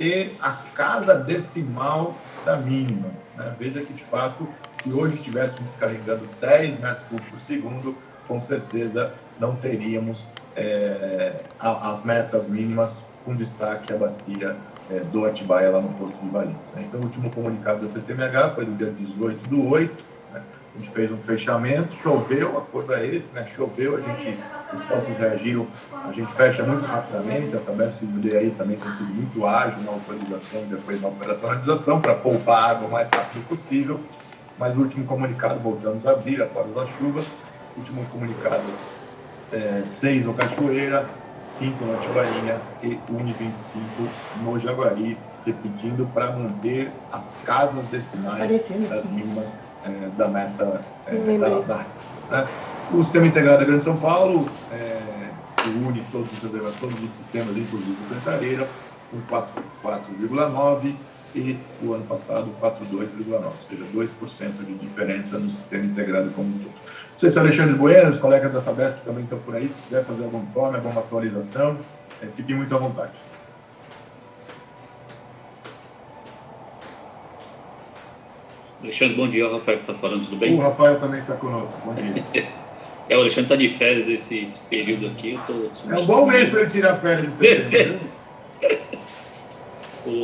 e a casa decimal da mínima, né? Veja que, de fato, se hoje estivéssemos descarregando 10 metros cúbicos por segundo, com certeza não teríamos as metas mínimas com destaque à bacia do Atibaia, lá no Posto de Valinhos, né? Então, o último comunicado da CTMH foi do dia 18/8, né? A gente fez um fechamento, choveu, o acordo é esse, né? Choveu, os postos reagiram, a gente fecha muito rapidamente, a Sabesp aí também tem sido muito ágil na autorização e depois na operacionalização para poupar água o mais rápido possível, mas o último comunicado, voltamos a abrir após as chuvas, o último comunicado 6 no Cachoeira, 5 no Atibainha e 1,25 no Jaguari, repetindo para manter as casas decimais das mínimas da meta né? O Sistema Integrado da Grande São Paulo que une todos os sistemas, inclusive o Cantareira, com 4,9 e o ano passado 4,2,9, ou seja, 2% de diferença no Sistema Integrado como um todo. Não sei se o Alexandre Bueno, os colegas da Sabesp também estão por aí, se quiser fazer algum informe, alguma atualização, fiquem muito à vontade. Alexandre, bom dia. O Rafael que está falando, tudo bem? O Rafael também está conosco, bom dia. O Alexandre está de férias esse período aqui. É um bom mês para ele tirar férias de setembro.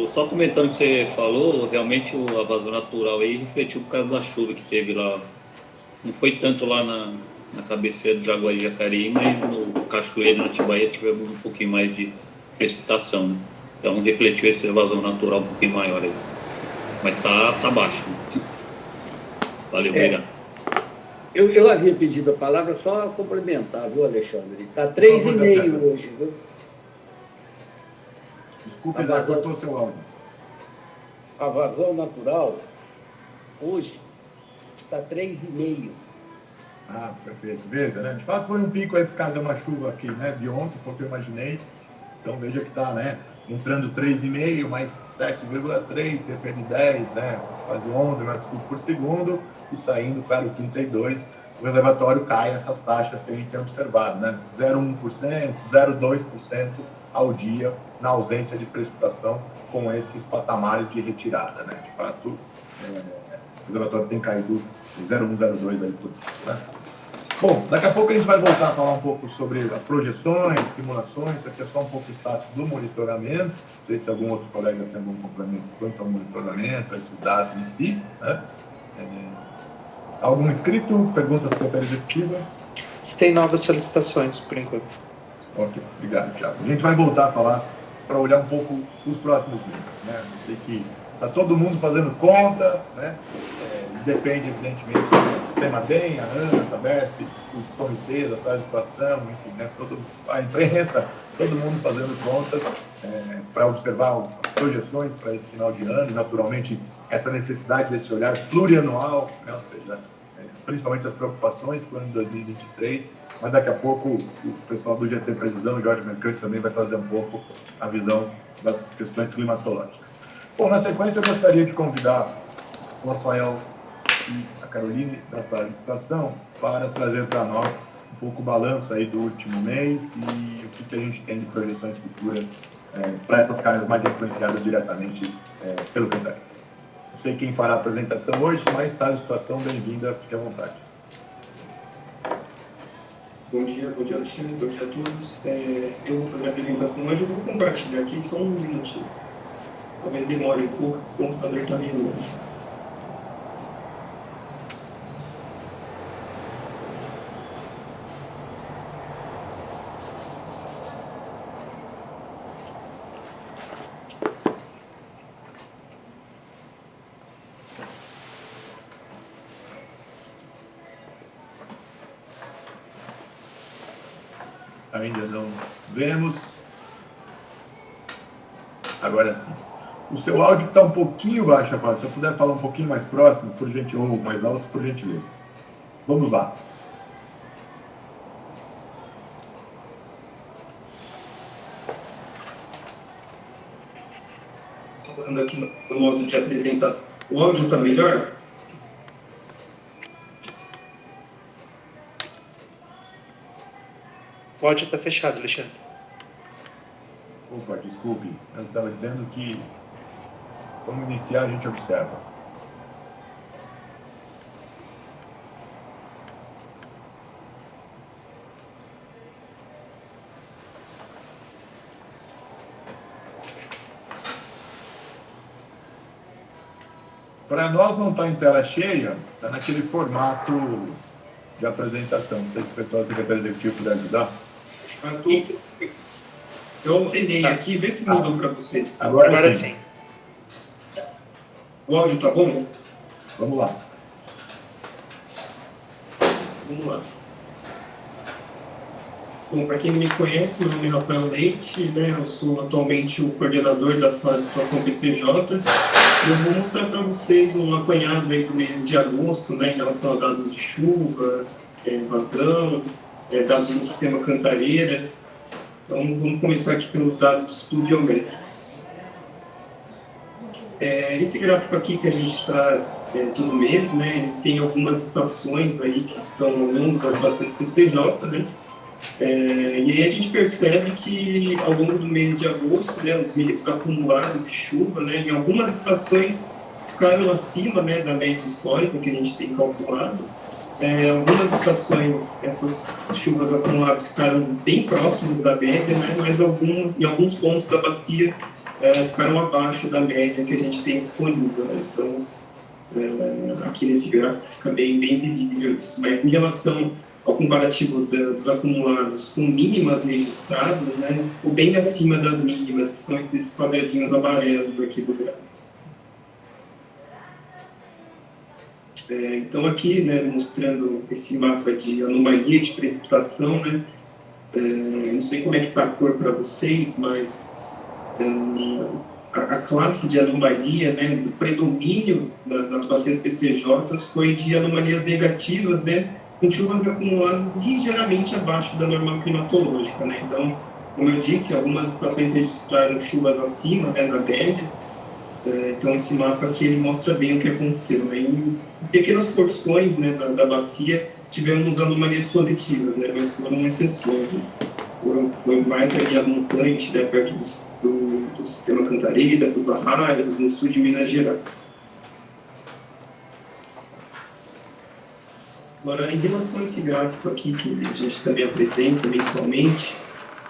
Só comentando o que você falou, realmente a vazão natural aí refletiu por causa da chuva que teve lá. Não foi tanto lá na cabeceira do Jaguari e Jacareí, mas no Cachoeiro, na Atibaia, tivemos um pouquinho mais de precipitação, né? Então refletiu essa vazão natural um pouquinho maior aí. Mas tá baixo, né? Valeu, obrigado. Eu havia pedido a palavra só a complementar, viu, Alexandre? Está 3,5 hoje, viu? Desculpe, já cortou seu áudio. A vazão natural hoje está 3,5. Ah, perfeito. Veja, né? De fato foi um pico aí por causa de uma chuva aqui, né? De ontem, quanto eu imaginei. Então veja que está, né? Entrando 3,5, mais 7,3, cerca de 10, né? Quase 11 metros cúbicos por segundo. E saindo, claro, 32, o reservatório cai essas taxas que a gente tem observado, né? 0,1%, 0,2% ao dia, na ausência de precipitação, com esses patamares de retirada, né? De fato, o reservatório tem caído 0,1, 0,2 aí por dia, né? Bom, daqui a pouco a gente vai voltar a falar um pouco sobre as projeções, simulações, aqui é só um pouco o status do monitoramento, não sei se algum outro colega tem algum complemento quanto ao monitoramento, a esses dados em si, né? Algum inscrito? Pergunta à Secretaria Executiva? Tem novas solicitações, por enquanto. Ok, obrigado, Thiago. A gente vai voltar a falar para olhar um pouco os próximos meses, né? Eu sei que está todo mundo fazendo conta, né? Depende, evidentemente, do SEMADEM, a ANA, a Sabesp, os comitês, a sala de situação, enfim, né? A imprensa, todo mundo fazendo contas para observar as projeções para esse final de ano, e, naturalmente, essa necessidade desse olhar plurianual, né? Ou seja, principalmente as preocupações para o ano de 2023, mas daqui a pouco o pessoal do GT Previsão, o Jorge Mercante, também vai trazer um pouco a visão das questões climatológicas. Bom, na sequência eu gostaria de convidar o Rafael e a Caroline da sala de situação para trazer para nós um pouco o balanço aí do último mês e o que a gente tem de projeções futuras para essas casas mais influenciadas diretamente pelo Cantareira. Não sei quem fará a apresentação hoje, mas sala de situação, bem-vinda, fique à vontade. Bom dia Alexandre, bom dia a todos. Eu vou fazer a apresentação hoje, eu vou compartilhar aqui só um minutinho. Talvez demore um pouco, o computador está meio longe. Ainda não vemos. Agora sim. O seu áudio está um pouquinho baixo, Rafael. Se eu puder falar um pouquinho mais próximo, por gentileza, ou mais alto, por gentileza. Vamos lá. Falando aqui no modo de apresentação. O áudio está melhor? O áudio está fechado, Alexandre. Ok. Opa, desculpe, eu estava dizendo que, vamos iniciar, a gente observa. Para nós não está em tela cheia, está naquele formato de apresentação. Não sei se o pessoal da Secretaria Executiva puder ajudar. Eu alternei aqui, vê se mudou para vocês. Agora sim. O áudio tá bom? Vamos lá. Vamos lá. Bom, para quem não me conhece, meu nome é Rafael Leite, né? Eu sou atualmente o coordenador da sala de situação PCJ. E eu vou mostrar para vocês um apanhado aí do mês de agosto, né, em relação a dados de chuva, vazão, dados do sistema Cantareira. Então, vamos começar aqui pelos dados pluviométricos. Esse gráfico aqui que a gente traz todo mês, né, ele tem algumas estações aí que estão ao longo das bacias PCJ, né? E aí a gente percebe que ao longo do mês de agosto, né, os milímetros acumulados de chuva, né, em algumas estações ficaram acima, né, da média histórica que a gente tem calculado. Algumas estações, essas chuvas acumuladas ficaram bem próximas da média, né, mas em alguns pontos da bacia ficaram abaixo da média que a gente tem disponível, né? Então, aqui nesse gráfico fica bem visível isso. Mas em relação ao comparativo dos acumulados com mínimas registradas, né, ficou bem acima das mínimas, que são esses quadradinhos amarelos aqui do gráfico. Então aqui, né, mostrando esse mapa de anomalia de precipitação, né, não sei como é que está a cor para vocês, mas a classe de anomalia, né, do predomínio das bacias PCJs foi de anomalias negativas, né, com chuvas acumuladas ligeiramente abaixo da normal climatológica, né? Então, como eu disse, algumas estações registraram chuvas acima, né, da média. Então, esse mapa aqui ele mostra bem o que aconteceu, né? Em pequenas porções, né, da bacia tivemos anomalias positivas, né, mas foram exceções. Né? Foi mais ali a montante, né, perto do sistema Cantareira, dos barragens, no sul de Minas Gerais. Agora, em relação a esse gráfico aqui, que a gente também apresenta mensalmente,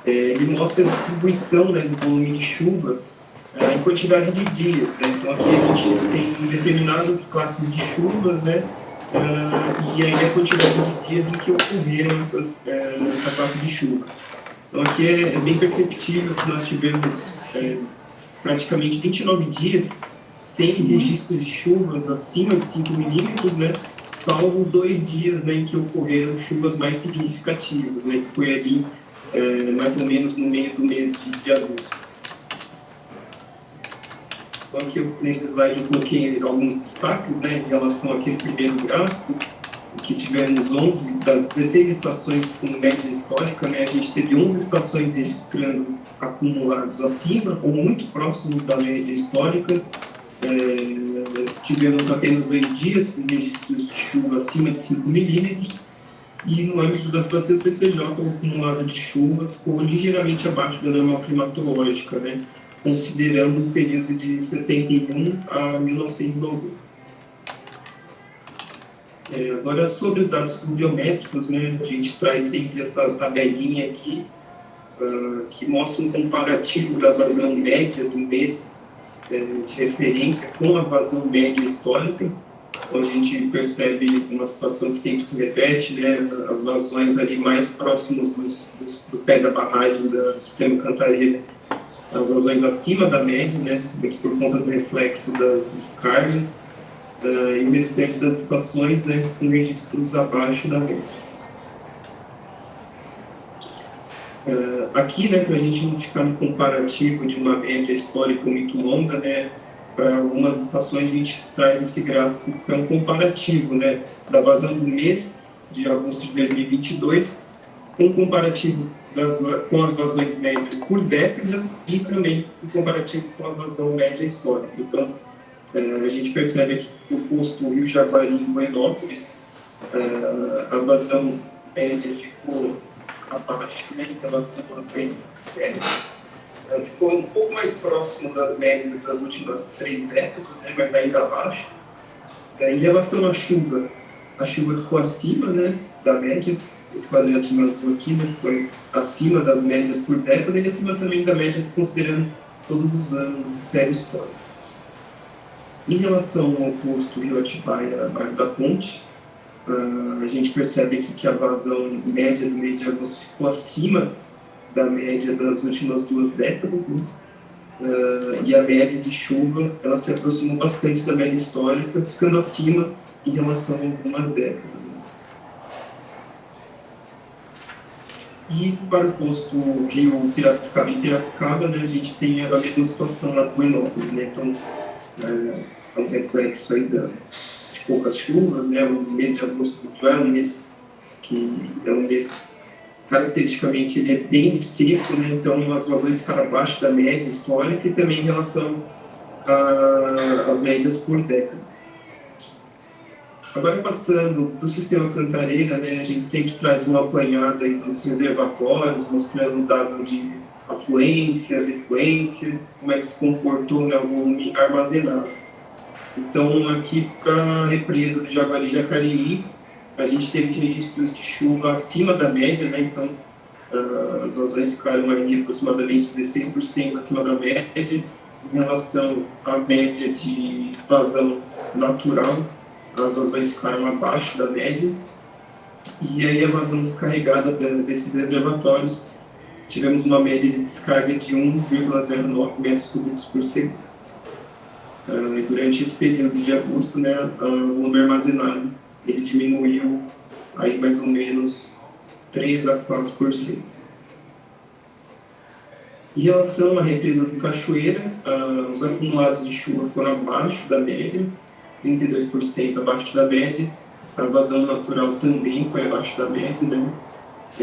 ele mostra a distribuição, né, do volume de chuva em quantidade de dias, né? Então, aqui a gente tem determinadas classes de chuvas, né, e aí a quantidade de dias em que ocorreram essa classe de chuva. Então, aqui é bem perceptível que nós tivemos praticamente 29 dias sem registros de chuvas acima de 5 milímetros, né, salvo 2 dias, né, em que ocorreram chuvas mais significativas, né, que foi ali mais ou menos no meio do mês de agosto. Então aqui nesse slide eu coloquei alguns destaques, né, em relação àquele primeiro gráfico, que tivemos 11 das 16 estações com média histórica, né, a gente teve 11 estações registrando acumulados acima ou muito próximo da média histórica. Tivemos apenas 2 dias com registros de chuva acima de 5 milímetros e no âmbito das bacias PCJ o acumulado de chuva ficou ligeiramente abaixo da normal climatológica, né, considerando o período de 61 a 1990. Agora, sobre os dados pluviométricos, né, a gente traz sempre essa tabelinha aqui que mostra um comparativo da vazão média do mês de referência com a vazão média histórica. Então, a gente percebe uma situação que sempre se repete, né, as vazões ali mais próximos do pé da barragem do sistema Cantareira, as vazões acima da média, né, por conta do reflexo das descargas, e o restante das estações, né, com registros abaixo da média. Aqui, né, para a gente não ficar no comparativo de uma média histórica muito longa, né, para algumas estações a gente traz esse gráfico para um comparativo, né, da vazão do mês de agosto de 2022 com um comparativo com as vazões médias por década e também um comparativo com a vazão média histórica. Então, a gente percebe aqui que o posto Rio Jaguari em Buenópolis, a vazão média ficou abaixo, né, em relação às médias. ficou um pouco mais próximo das médias das últimas 3 décadas, né, mas ainda abaixo. Em relação à chuva, a chuva ficou acima, né, da média. Esse quadradinho azul aqui, né, ficou acima das médias por década e acima também da média considerando todos os anos de série histórica. Em relação ao posto Rio Atibaia, Bairro da Ponte, a gente percebe aqui que a vazão média do mês de agosto ficou acima da média das últimas 2 décadas, né? E a média de chuva ela se aproximou bastante da média histórica, ficando acima em relação a algumas décadas. Né? E para o posto Rio Piracicaba, em Piracicaba, né, a gente tem a mesma situação lá do Buenópolis, né? Então, é um reflexo aí de poucas chuvas, né? O mês de agosto já é um mês que é um mês caracteristicamente ele é bem seco, né? Então as vazões ficaram abaixo da média histórica e também em relação às médias por década. Agora passando para o sistema Cantareira, né? A gente sempre traz um apanhado aí dos reservatórios, mostrando dados de afluência, defluência, como é que se comportou, né, o volume armazenado. Então, aqui para a represa do Jaguari-Jacareí, a gente teve registros de chuva acima da média, né? Então, as vazões ficaram aí aproximadamente 16% acima da média, em relação à média de vazão natural, as vazões ficaram abaixo da média, e aí a vazão descarregada desses reservatórios, tivemos uma média de descarga de 1,09 metros cúbicos por segundo. E durante esse período de agosto, né, o volume armazenado ele diminuiu aí mais ou menos 3 a 4%. Em relação à represa do Cachoeira, os acumulados de chuva foram abaixo da média, 32% abaixo da média. A vazão natural também foi abaixo da média, né?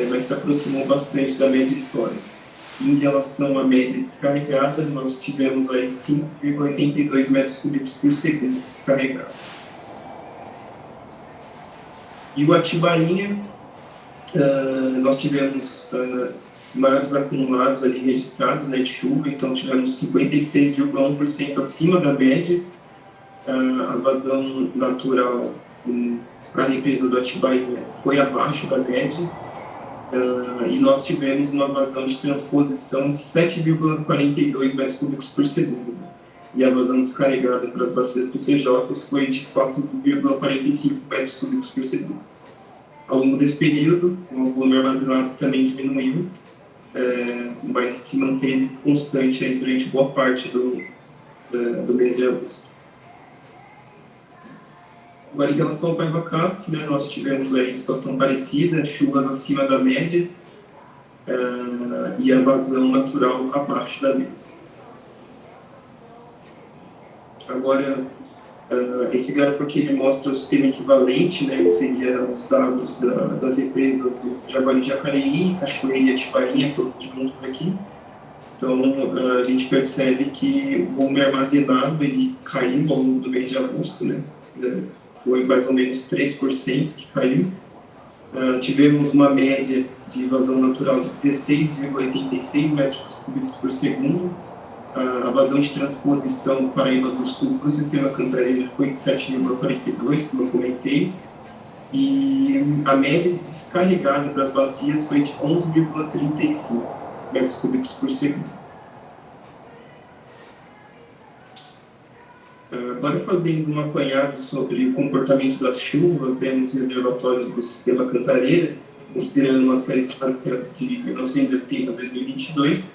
Mas se aproximou bastante da média histórica. Em relação à média descarregada, nós tivemos aí 5,82 metros cúbicos por segundo descarregados. E o Atibainha, nós tivemos maiores acumulados ali registrados, né, de chuva, então tivemos 56,1% acima da média. A vazão natural para a represa do Atibainha foi abaixo da média. E nós tivemos uma vazão de transposição de 7,42 metros cúbicos por segundo. E a vazão descarregada para as bacias PCJ foi de 4,45 metros cúbicos por segundo. Ao longo desse período, o volume armazenado também diminuiu, mas se manteve constante aí durante boa parte do mês de agosto. Agora, em relação ao Paiva Castro, né, nós tivemos aí situação parecida, chuvas acima da média e a vazão natural abaixo da média. Agora, esse gráfico aqui ele mostra o sistema equivalente, né, que seria os dados das represas do Jaguari-Jacareí, Cachoeira e Atibainha, todos juntos aqui. Então, a gente percebe que o volume armazenado ele caiu ao longo do mês de agosto, né? Foi mais ou menos 3% que caiu. Tivemos uma média de vazão natural de 16,86 metros cúbicos por segundo. A vazão de transposição do Paraíba do Sul para o sistema Cantareira foi de 7,42, como eu comentei. E a média descarregada para as bacias foi de 11,35 metros cúbicos por segundo. Agora, fazendo um apanhado sobre o comportamento das chuvas, né, nos reservatórios do sistema Cantareira, considerando uma série histórica de 1980 a 2022,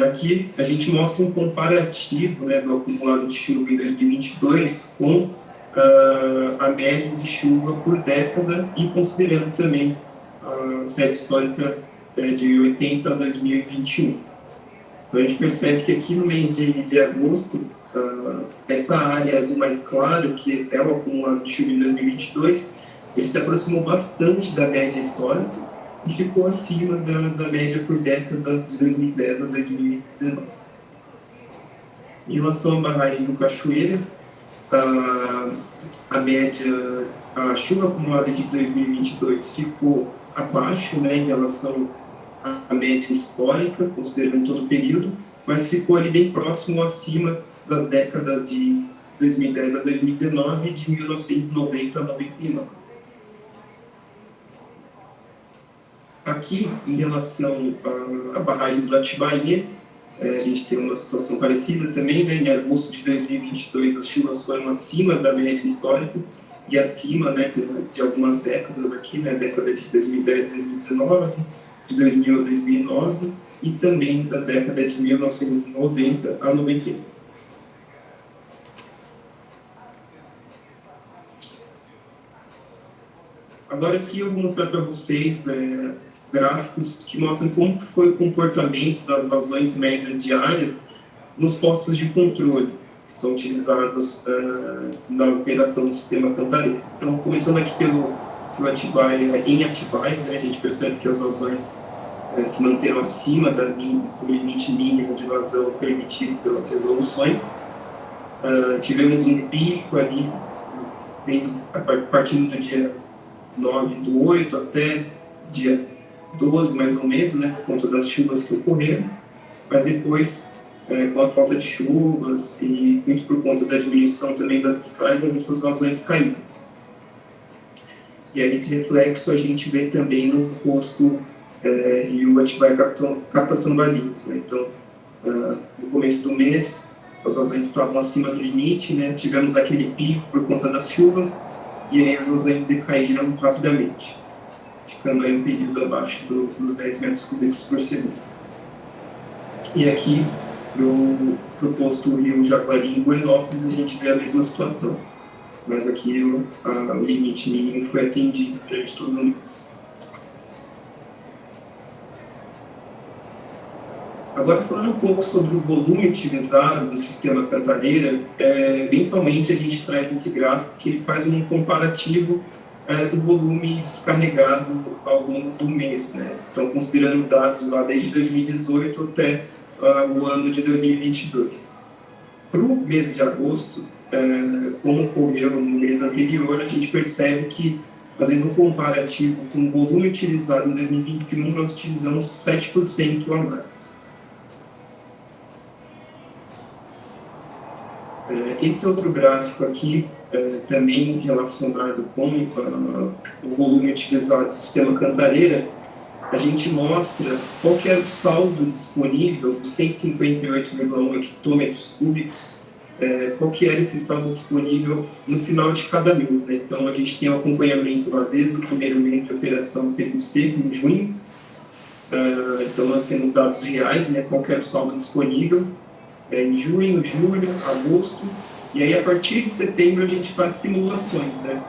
aqui a gente mostra um comparativo, né, do acumulado de chuva em 2022 com a média de chuva por década e considerando também a série histórica de 80 a 2021. Então, a gente percebe que aqui no mês de agosto, essa área azul mais claro, que é o acumulado de chuva em 2022, ele se aproximou bastante da média histórica e ficou acima da média por década de 2010 a 2019. Em relação à barragem do Cachoeira, a chuva acumulada de 2022 ficou abaixo, né, em relação a média histórica, considerando todo o período, mas ficou ali bem próximo acima das décadas de 2010 a 2019 e de 1990 a 99. Aqui, em relação à barragem do Atibaia, a gente tem uma situação parecida também, né? Em agosto de 2022, as chuvas foram acima da média histórica e acima, né, de algumas décadas aqui, né? Década de 2010 a 2019, de 2000 a 2009 e também da década de 1990 a 91. Agora aqui eu vou mostrar para vocês gráficos que mostram como foi o comportamento das vazões médias diárias nos postos de controle que são utilizados na operação do sistema Cantareira. Então, começando aqui pelo Atibaia, em Atibaia, né, a gente percebe que as vazões se manteram acima do limite mínimo de vazão permitido pelas resoluções. Tivemos um pico ali, partindo do dia 9/8 até dia 12, mais ou menos, né, por conta das chuvas que ocorreram, mas depois, com a falta de chuvas e muito por conta da diminuição também das descargas, essas vazões caíram. E aí esse reflexo a gente vê também no posto Rio Atibaia Captação Valinhos, né? Então, no começo do mês, as vazões estavam acima do limite, né? Tivemos aquele pico por conta das chuvas, e aí as vazões decaíram rapidamente, ficando aí um período abaixo dos 10 metros cúbicos por segundo. E aqui, pro posto Rio Jaguari e Buenópolis, a gente vê a mesma situação, mas aqui o limite mínimo foi atendido durante todo o mês. Agora, falando um pouco sobre o volume utilizado do sistema Cantareira, mensalmente a gente traz esse gráfico que ele faz um comparativo do volume descarregado ao longo do mês, né? Então, considerando dados lá desde 2018 até o ano de 2022. Para o mês de agosto, como ocorreu no mês anterior, a gente percebe que, fazendo um comparativo com o volume utilizado em 2021, nós utilizamos 7% a mais. Esse outro gráfico aqui, também relacionado com o volume utilizado do sistema Cantareira, a gente mostra qual que era o saldo disponível dos 158,1 hectômetros cúbicos, qual que era esse saldo disponível no final de cada mês, né? Então, a gente tem o acompanhamento lá desde o primeiro mês de operação período seco, em junho. Então, nós temos dados reais, né? Qual que era o saldo disponível em junho, julho, agosto, e aí a partir de setembro a gente faz simulações, né?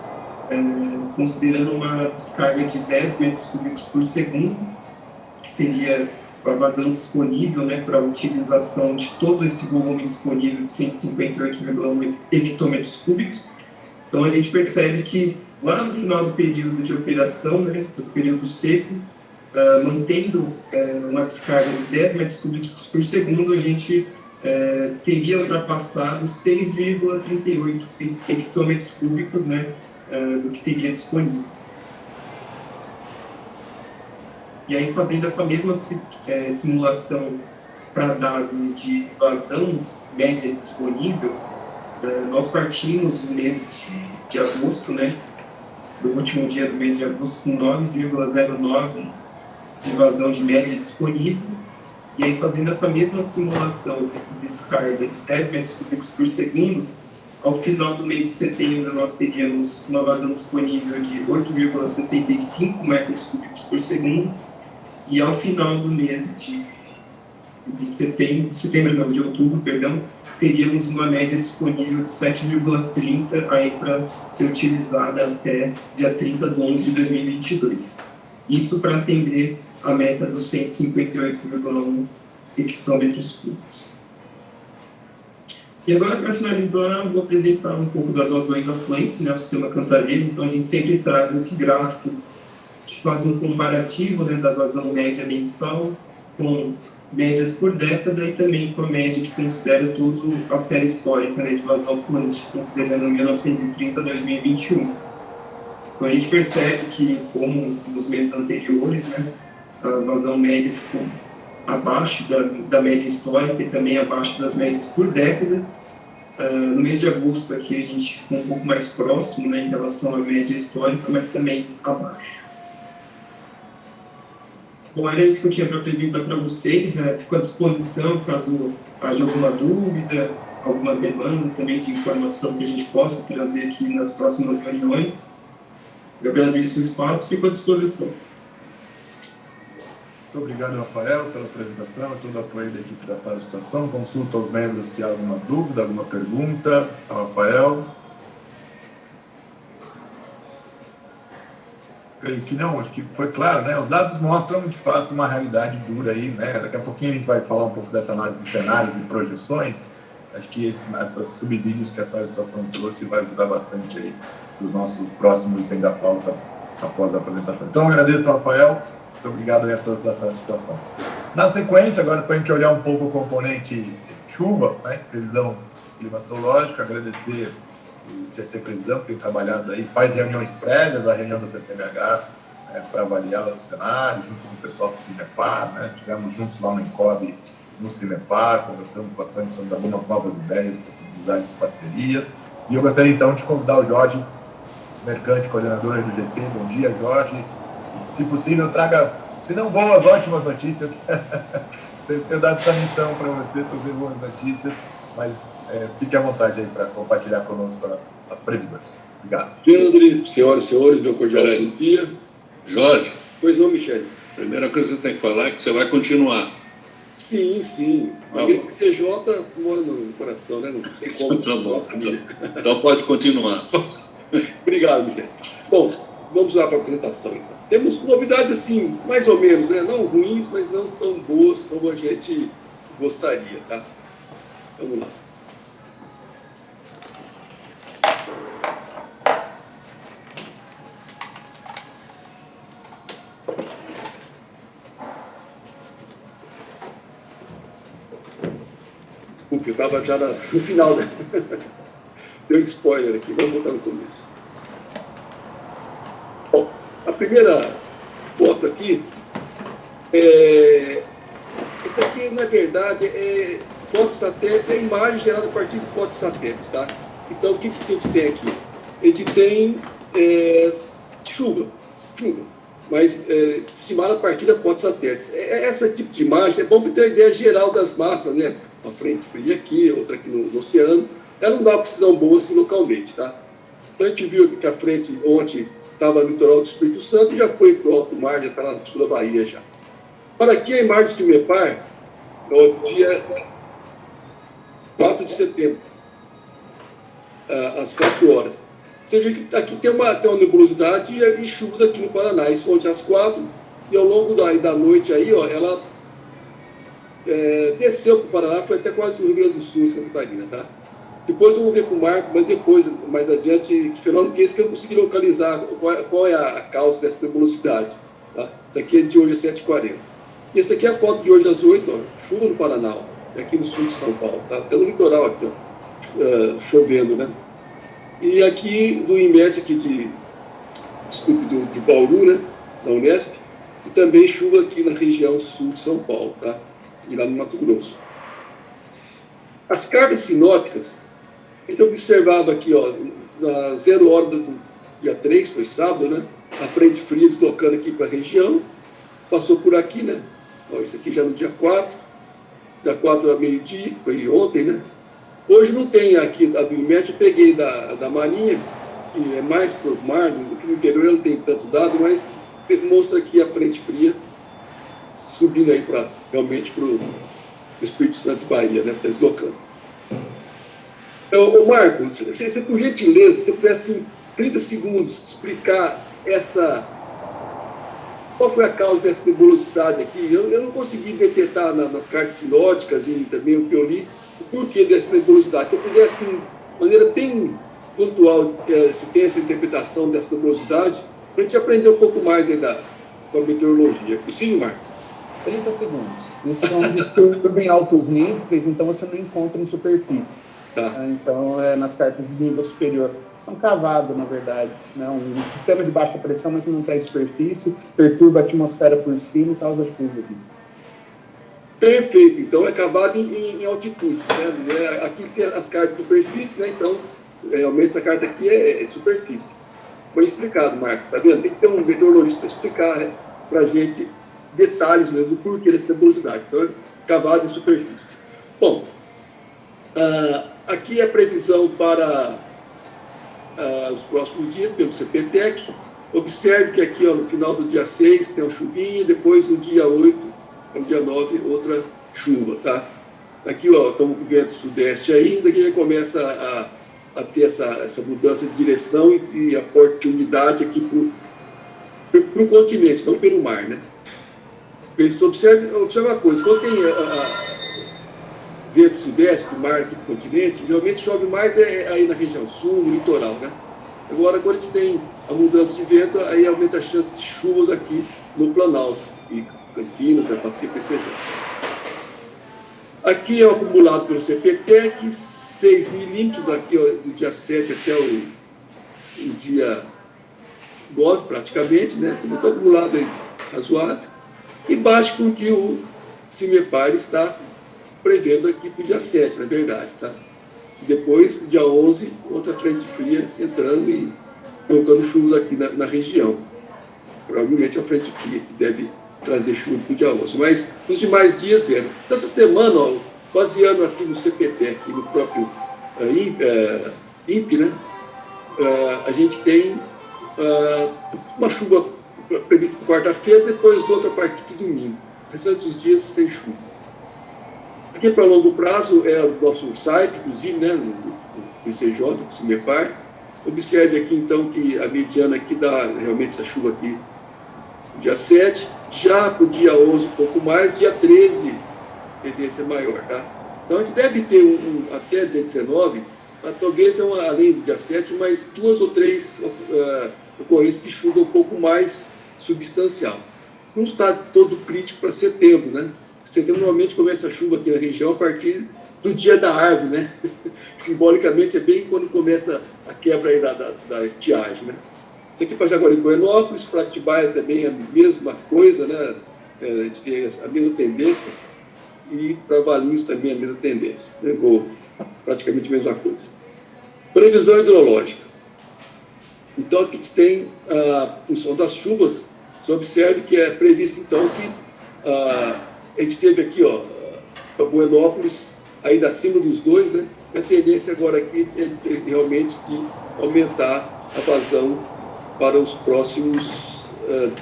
Considerando uma descarga de 10 metros cúbicos por segundo, que seria a vazão disponível, né, para a utilização de todo esse volume disponível de 158,1 hectômetros cúbicos. Então a gente percebe que lá no final do período de operação, né, do período seco, mantendo uma descarga de 10 metros cúbicos por segundo, a gente teria ultrapassado 6,38 hectômetros cúbicos, né, do que teria disponível. E aí, fazendo essa mesma simulação para dados de vazão média disponível, nós partimos no mês de agosto, né, do último dia do mês de agosto, com 9,09 de vazão de média disponível. E aí, fazendo essa mesma simulação de descarga de 10 metros cúbicos por segundo, ao final do mês de setembro, nós teríamos uma vazão disponível de 8,65 metros cúbicos por segundo, e ao final do mês de outubro, teríamos uma média disponível de 7,30 aí para ser utilizada até dia 30 de 11 de 2022. Isso para atender a meta dos 158,1 hectômetros cúbicos. E agora, para finalizar, vou apresentar um pouco das vazões afluentes, né, o sistema Cantareira. Então, a gente sempre traz esse gráfico que faz um comparativo, né, da vazão média mensal com médias por década e também com a média que considera toda a série histórica, né, de vazão afluente, considerando 1930 a 2021. Então, a gente percebe que, como nos meses anteriores, né, a vazão média ficou abaixo da média histórica e também abaixo das médias por década. No mês de agosto aqui a gente ficou um pouco mais próximo, né, em relação à média histórica, mas também abaixo. Bom, era isso que eu tinha para apresentar para vocês. Fico à disposição caso haja alguma dúvida, alguma demanda também de informação que a gente possa trazer aqui nas próximas reuniões. Eu agradeço o espaço, fico à disposição. Muito obrigado, Rafael, pela apresentação e todo o apoio da equipe da sala de situação. Consulto aos membros se há alguma dúvida, alguma pergunta. Rafael. Creio que não, acho que foi claro, né? Os dados mostram, de fato, uma realidade dura aí, né? Daqui a pouquinho a gente vai falar um pouco dessa análise de cenários, de projeções. Acho que esses subsídios que essa situação trouxe vai ajudar bastante aí os nossos próximos itens da pauta após a apresentação. Então, agradeço ao Rafael, muito obrigado aí a todos da sala de situação. Na sequência, agora, para a gente olhar um pouco o componente chuva, né? Previsão climatológica, agradecer o GT Previsão, que tem trabalhado aí, faz reuniões prévias à reunião da CPMH para avaliar os cenários, junto com o pessoal do Cinepar, né? Estivemos juntos lá no Incob, no Cinepar, conversamos bastante sobre algumas novas ideias, possibilidades de parcerias. E eu gostaria, então, de convidar o Jorge Mercante, coordenador aí do GT. Bom dia, Jorge. E, se possível, traga, se não boas, ótimas notícias. Sempre tenho dado essa missão para você, trazer boas notícias, mas fique à vontade aí para compartilhar conosco as previsões. Obrigado. Alexandre, senhoras e senhores, meu cordial bom dia. Jorge. Pois não, Michele. Primeira coisa que você tem que falar é que você vai continuar. Sim, sim. A CJ mora no coração, né? Não tem como. Tá bom. Então pode continuar. Obrigado, Michele. Bom, vamos lá para a apresentação, então. Temos novidades, assim, mais ou menos, né? Não ruins, mas não tão boas como a gente gostaria, tá? Vamos lá. Desculpe, eu estava já no final, né? Deu um spoiler aqui, vamos voltar no começo. Bom, a primeira foto aqui essa aqui, na verdade, é foto satélite, é imagem gerada a partir de fotos satélites, tá? Então, o que a gente tem aqui? A gente tem chuva, mas estimada a partir da fotos satélites. Esse tipo de imagem é bom para ter uma ideia geral das massas, né? Uma frente fria aqui, outra aqui no oceano. Ela não dá uma precisão boa assim localmente, tá? Então, a gente viu que a frente ontem estava no litoral do Espírito Santo e já foi para o alto mar, já está no sul da Bahia já. Para aqui, a imagem do Cinepar, no dia 4 de setembro, às 4 horas. Você vê que aqui tem uma nebulosidade e chuvas aqui no Paraná. Isso ontem às 4, e ao longo da noite aí, ó, ela desceu para o Paraná, foi até quase o Rio Grande do Sul, Santa Catarina, tá? Depois eu vou ver com o Marco, mas depois, mais adiante, que fenômeno que é esse que eu consegui localizar qual é a causa dessa nebulosidade. Tá? Isso aqui é de hoje às 7h40. E essa aqui é a foto de hoje às 8, ó, chuva no Paraná, ó, aqui no sul de São Paulo, tá? Até no litoral aqui, ó, chovendo, né? E aqui do IMET, aqui de Bauru, né, da Unesp, e também chuva aqui na região sul de São Paulo, tá? E lá no Mato Grosso. As cargas sinópticas, a gente observava aqui, ó, na 0 hora do dia 3, foi sábado, né? A frente fria deslocando aqui para a região, passou por aqui, né? Ó, isso aqui já no dia 4, dia 4 a meio-dia, foi ontem, né? Hoje não tem aqui a do IMET, eu peguei da Marinha, que é mais para o mar, que no interior não tem tanto dado, mas mostra aqui a frente fria subindo aí realmente para o Espírito Santo e Bahia, né? Está deslocando. Ô Marco, você por gentileza, se você pudesse em 30 segundos explicar qual foi a causa dessa nebulosidade aqui? Eu não consegui detectar nas cartas sinóticas e também o que eu li, o porquê dessa nebulosidade. Se você pudesse, de maneira bem pontual, se tem essa interpretação dessa nebulosidade, para a gente aprender um pouco mais aí com a meteorologia. É possível, Marco? 30 segundos. Isso são distúrbios em altos níveis, então você não encontra em superfície. Tá. Então, nas cartas de nível superior. são cavados, na verdade. Né? Um sistema de baixa pressão, mas que não tem superfície, perturba a atmosfera por cima e causa chuva aqui. Perfeito, então é cavado em altitude, né? Aqui tem as cartas de superfície, né? Então realmente essa carta aqui é de superfície. Foi explicado, Marco, tá vendo? Tem que ter um meteorologista para explicar, né, para a gente detalhes mesmo do porquê dessa nebulosidade. Então é cavado em superfície. Bom, aqui é a previsão para os próximos dias pelo CPTEC. Observe que aqui, ó, no final do dia 6 tem uma chuvinha, depois no dia 8 no dia 9, outra chuva, tá? Aqui, ó, estamos com vento sudeste ainda, que começa a ter essa mudança de direção e aporte de umidade aqui para o continente, não pelo mar, né? Observe uma coisa, quando tem vento sudeste do mar aqui para o continente, geralmente chove mais aí na região sul, no litoral, né? Agora, quando a gente tem a mudança de vento, aí aumenta a chance de chuvas aqui no Planalto, e Campinas, Pacífico e CJ. Aqui é o acumulado pelo CPTEC, 6 milímetros daqui, ó, do dia 7 até o dia 9, praticamente, né? Tudo está acumulado aí, razoável. E bate com o que o CIMEPAR está prevendo aqui para o dia 7, na verdade, tá? Depois, dia 11, outra frente fria entrando e colocando chuvas aqui na região. Provavelmente a frente fria que deve trazer chuva para o dia 11. Mas nos demais dias zero. Então, essa semana, ó, baseando aqui no CPTEC, aqui no próprio INPE, né? A gente tem uma chuva prevista para quarta-feira, depois outra a partir de domingo. Restante dos dias sem chuva. Aqui para longo prazo é o nosso site, inclusive, né, no ICJ, o CIMEPAR. Observe aqui, então, que a mediana aqui dá realmente essa chuva aqui no dia 7, já para o dia 11 um pouco mais, dia 13 tendência maior, tá? Então a gente deve ter até dia 19, talvez além do dia 7, mais 2 ou 3 ocorrências de chuva um pouco mais substancial. Não está todo crítico para setembro, né? Setembro normalmente começa a chuva aqui na região a partir do dia da árvore, né? Simbolicamente é bem quando começa a quebra aí da estiagem, né? Isso aqui para Jaguaribuenópolis, para Atibaia também é a mesma coisa, né? A gente tem a mesma tendência, e para Valinhos também a mesma tendência, né? Praticamente a mesma coisa. Previsão hidrológica. Então aqui a gente tem a função das chuvas. Você observe que é previsto então que a gente teve aqui, ó, para Buenópolis, ainda acima dos 2, né? A tendência agora aqui é realmente de aumentar a vazão para os próximos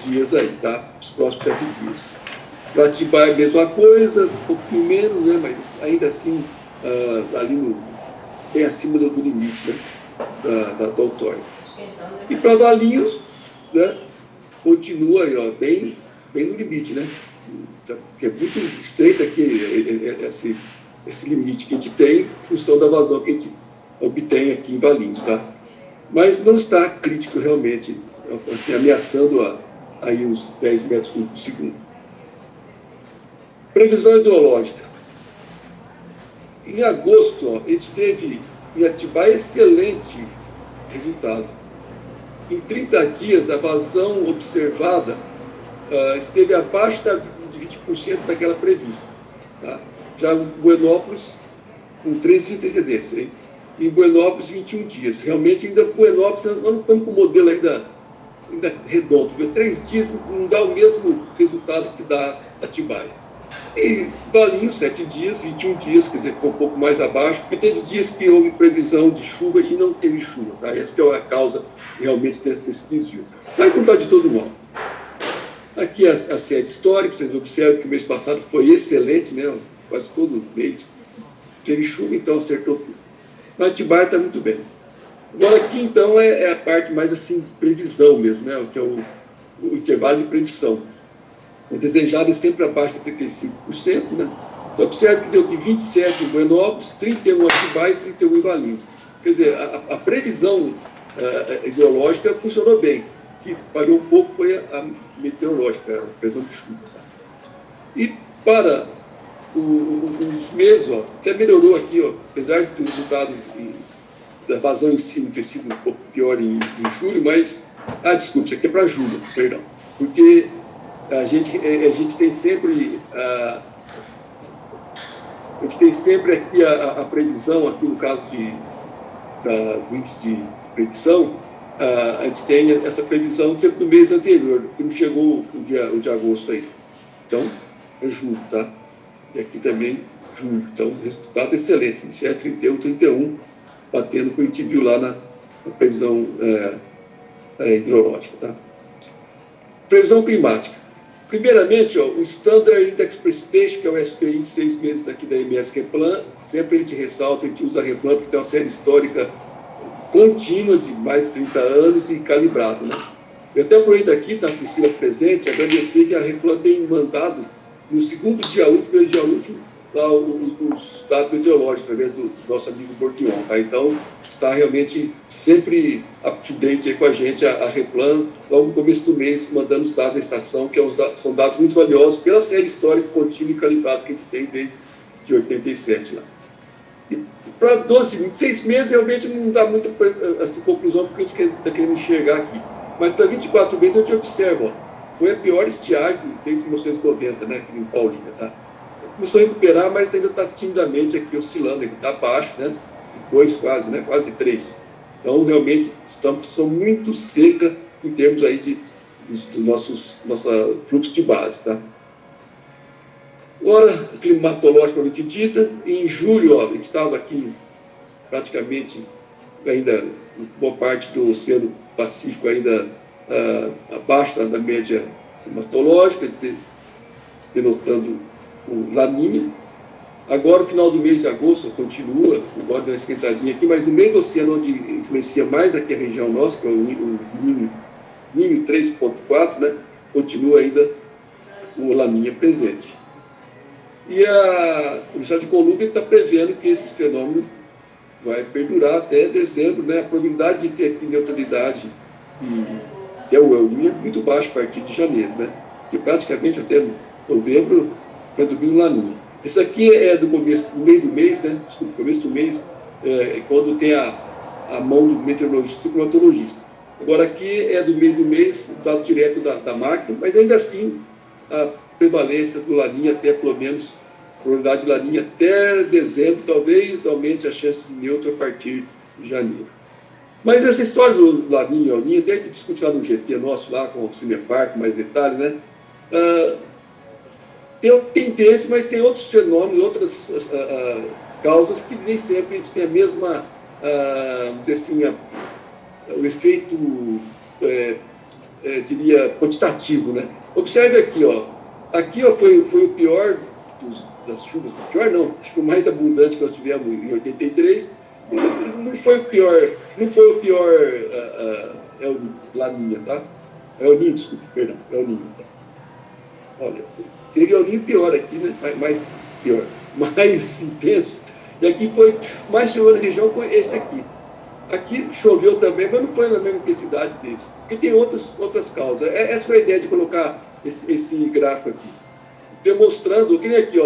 dias aí, tá? Os próximos 7 dias. Para Atibaia é a mesma coisa, um pouquinho menos, né? Mas ainda assim, ali bem acima do limite, né? Da outorga. E para Valinhos, né? Continua aí, ó, bem no limite, né? Que é muito estreito aqui esse limite que a gente tem, em função da vazão que a gente obtém aqui em Valinhos, tá? Mas não está crítico realmente, assim, ameaçando aí uns 10 metros por segundo. Previsão hidrológica. Em agosto, ó, a gente teve em Atibaia excelente resultado. Em 30 dias, a vazão observada esteve abaixo de 20% daquela prevista. Tá? Já em Buenópolis, com 3 dias de antecedência. Hein? Em Buenópolis, 21 dias. Realmente, ainda Buenópolis, nós não estamos com o modelo ainda redondo. Porque 3 dias não dá o mesmo resultado que dá Atibaia. E Valinhos, 7 dias, 21 dias, quer dizer, ficou um pouco mais abaixo, porque teve dias que houve previsão de chuva e não teve chuva. Tá? Essa que é a causa realmente desse desvio. Mas não está de todo mal. Aqui a série histórica, vocês observam que o mês passado foi excelente, né? Quase todo mês teve chuva, então acertou tudo. Mas Atibaia está muito bem. Agora aqui, então, é a parte mais assim, previsão mesmo, né? Que é o intervalo de predição. O desejado é sempre abaixo de 35%, né? Então, observe que deu de 27 em Buenópolis, 31 em Atibaia e 31 em Valinhos. Quer dizer, a previsão hidrológica funcionou bem. O que falhou um pouco foi a meteorológica, a previsão de chuva. Tá? E para os meses, ó, até melhorou aqui, ó, apesar do resultado da vazão em si ter sido um pouco pior em julho, mas... Ah, desculpa, isso aqui é para julho, perdão. Porque a gente tem sempre... A gente tem sempre aqui a previsão, aqui no caso do índice de predição, a gente tem essa previsão sempre do mês anterior, que não chegou o de agosto aí. Então, é julho, tá? E aqui também, julho. Então, resultado excelente. Isso é 31, 31, batendo o que a gente viu lá na previsão hidrológica, tá? Previsão climática. Primeiramente, o Standard Index Precipitation, que é o SPI de 6 meses aqui da MS Replan, sempre a gente ressalta, a gente usa a Replan porque tem uma série histórica contínua de mais de 30 anos e calibrado, né? Eu até aproveito aqui, tá, Priscila presente, agradecer que a Replan tem mandado no segundo dia útil, primeiro dia útil, lá os dados meteorológicos, através do nosso amigo Bordion, tá? Então, está realmente sempre up-to-date aí com a gente, a Replan, logo no começo do mês, mandando os dados da estação, que são dados muito valiosos pela série histórica contínua e calibrada que a gente tem desde 87 lá. E para 6 meses, realmente não dá muita assim, conclusão, porque a gente está querendo enxergar aqui. Mas para 24 meses, a gente observa, ó, foi a pior estiagem desde 1990, né, aqui em Paulínia, tá? Começou a recuperar, mas ainda está timidamente aqui oscilando, ele está abaixo, né? 2 quase, né? Quase 3. Então, realmente, estamos muito seca em termos aí do nosso fluxo de base, tá? Agora, climatologicamente dita, em julho, ó, a gente estava aqui praticamente ainda, boa parte do Oceano Pacífico ainda abaixo da média climatológica, denotando o Laninha. Agora, o final do mês de agosto continua, agora deu uma esquentadinha aqui, mas no meio do oceano, onde influencia mais aqui a região nossa, que é o Ninho 3.4, né, continua ainda o Laninha presente. E a Universidade de Colômbia está prevendo que esse fenômeno vai perdurar até dezembro, né? A probabilidade de ter aqui neutralidade que é o El Niño é muito baixa a partir de janeiro, né? Que praticamente até novembro predomina o Laninha. Esse aqui é do meio do mês, né? Desculpa, começo do mês, quando tem a mão do meteorologista e do climatologista. Agora aqui é do meio do mês, dado direto da máquina, mas ainda assim a prevalência do Laninha até pelo menos, a probabilidade de Laninha até dezembro, talvez aumente a chance de neutro a partir de janeiro. Mas essa história do Laninha e El Niño, até a gente discutiu lá no GT nosso, lá com o Cimepar, com mais detalhes, né? Tem tendência, mas tem outros fenômenos, outras causas que nem sempre a gente tem a mesma, vamos dizer assim, o efeito, diria, quantitativo, né? Observe aqui, ó. Aqui ó, foi o pior das chuvas, pior não, acho que foi o mais abundante que nós tivemos em 83. Não foi o pior El Laninha, tá? El Niño, desculpa, perdão, El Niño. Tá? Olha, teve El Niño pior aqui, né? Mais intenso. E aqui foi, mais choveu na região foi esse aqui. Aqui choveu também, mas não foi na mesma intensidade desse. Porque tem outras causas. Essa foi a ideia de colocar esse gráfico aqui. Demonstrando, que nem aqui, ó.